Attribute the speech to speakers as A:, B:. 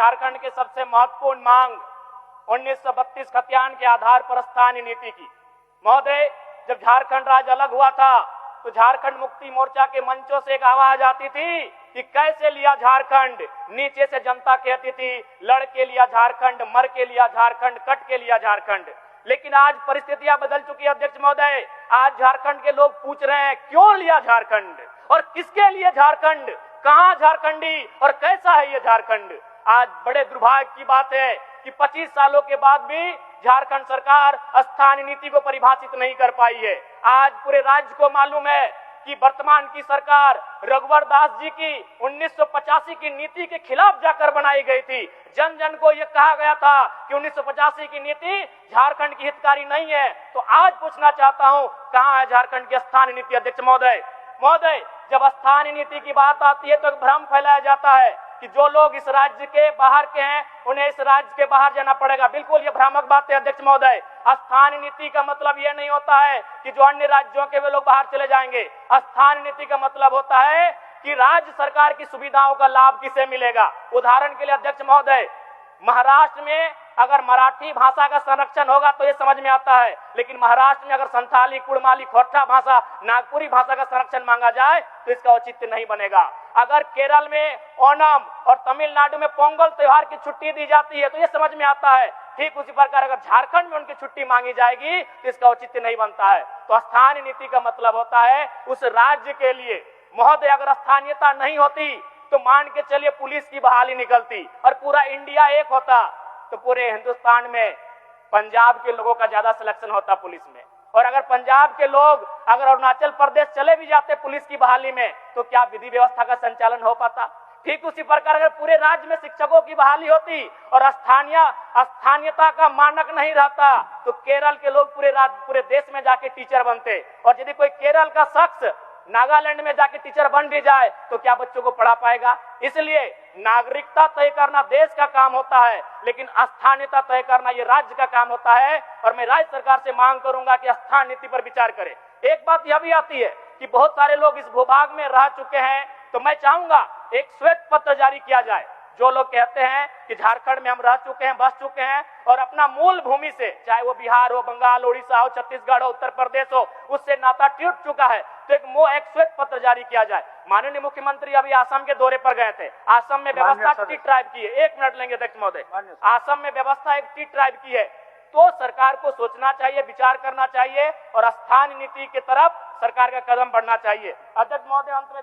A: झारखंड के सबसे महत्वपूर्ण मांग 1932 खतियान के आधार पर स्थानीय नीति की। महोदय, जब झारखंड राज्य अलग हुआ था तो झारखंड मुक्ति मोर्चा के मंचों से एक आवाज आती थी कि कैसे लिया झारखंड। नीचे से जनता कहती थी लड़ के लिया झारखंड, मर के लिया झारखंड, कट के लिया झारखंड। लेकिन आज परिस्थितियां बदल चुकी है अध्यक्ष महोदय। आज झारखंड के लोग पूछ रहे हैं क्यों लिया झारखंड और किसके लिए झारखंड, कहां झारखंडी और कैसा है ये झारखंड। आज बड़े दुर्भाग्य की बात है कि 25 सालों के बाद भी झारखंड सरकार स्थानीय नीति को परिभाषित नहीं कर पाई है। आज पूरे राज्य को मालूम है कि वर्तमान की सरकार रघुवर दास जी की 1985 की नीति के खिलाफ जाकर बनाई गई थी। जन जन को यह कहा गया था कि 1985 की नीति झारखंड की हितकारी नहीं है। तो आज पूछना चाहता हूं कहां है झारखंड की स्थानीय नीति। अध्यक्ष महोदय, जब स्थानीय नीति की बात आती है तो भ्रम फैलाया जाता है कि जो लोग इस राज्य के बाहर के हैं उन्हें इस राज्य के बाहर जाना पड़ेगा। बिल्कुल ये भ्रामक बात है अध्यक्ष महोदय। स्थानीय नीति का मतलब ये नहीं होता है कि जो अन्य राज्यों के वे लोग बाहर चले जाएंगे। स्थानीय नीति का मतलब होता है कि राज्य सरकार की सुविधाओं का लाभ किसे मिलेगा। उदाहरण के लिए अध्यक्ष महोदय, महाराष्ट्र में अगर मराठी भाषा का संरक्षण होगा तो ये समझ में आता है, लेकिन महाराष्ट्र में अगर संथाली, कुड़माली, खोरठा भाषा, नागपुरी भाषा का संरक्षण मांगा जाए तो इसका औचित्य नहीं बनेगा। अगर केरल में ओणम और तमिलनाडु में पोंगल त्योहार की छुट्टी दी जाती है तो ये समझ में आता है। ठीक उसी प्रकार अगर झारखंड में उनकी छुट्टी मांगी जाएगी तो इसका औचित्य नहीं बनता है। तो स्थानीय नीति का मतलब होता है उस राज्य के लिए। महोदय, अगर स्थानीयता नहीं होती तो मान के चलिए पुलिस की बहाली निकलती और पूरा इंडिया एक होता तो पूरे हिंदुस्तान में पंजाब के लोगों का ज्यादा सिलेक्शन होता पुलिस में। और अगर पंजाब के लोग अगर अरुणाचल प्रदेश चले भी जाते पुलिस की बहाली में तो क्या विधि व्यवस्था का संचालन हो पाता। ठीक उसी प्रकार अगर पूरे राज्य में शिक्षकों की बहाली होती और स्थानीयता का मानक नहीं रहता तो केरल के लोग पूरे देश में जाके टीचर बनते। और यदि कोई केरल का शख्स नागालैंड में जाके टीचर बन भी जाए तो क्या बच्चों को पढ़ा पाएगा। इसलिए नागरिकता तय करना देश का काम होता है, लेकिन स्थानीयता तय करना ये राज्य का काम होता है। और मैं राज्य सरकार से मांग करूंगा कि स्थानीय नीति पर विचार करे। एक बात यह भी आती है कि बहुत सारे लोग इस भूभाग में रह चुके हैं, तो मैं चाहूंगा एक श्वेत पत्र जारी किया जाए। जो लोग कहते हैं कि झारखंड में हम रह चुके हैं, बस चुके हैं और अपना मूल भूमि से, चाहे वो बिहार हो, बंगाल, उड़ीसा हो, छत्तीसगढ़ हो, उत्तर प्रदेश हो, उससे नाता टूट चुका है, तो एक श्वेत पत्र जारी किया जाए। माननीय मुख्यमंत्री अभी असम के दौरे पर गए थे। असम में व्यवस्था टी ट्राइब की है। 1 मिनट लेंगे अध्यक्ष महोदय। असम में व्यवस्था एक टी ट्राइब की है। तो सरकार को सोचना चाहिए, विचार करना चाहिए और स्थानीय नीति की तरफ सरकार का कदम बढ़ना चाहिए। अध्यक्ष महोदय, अंत में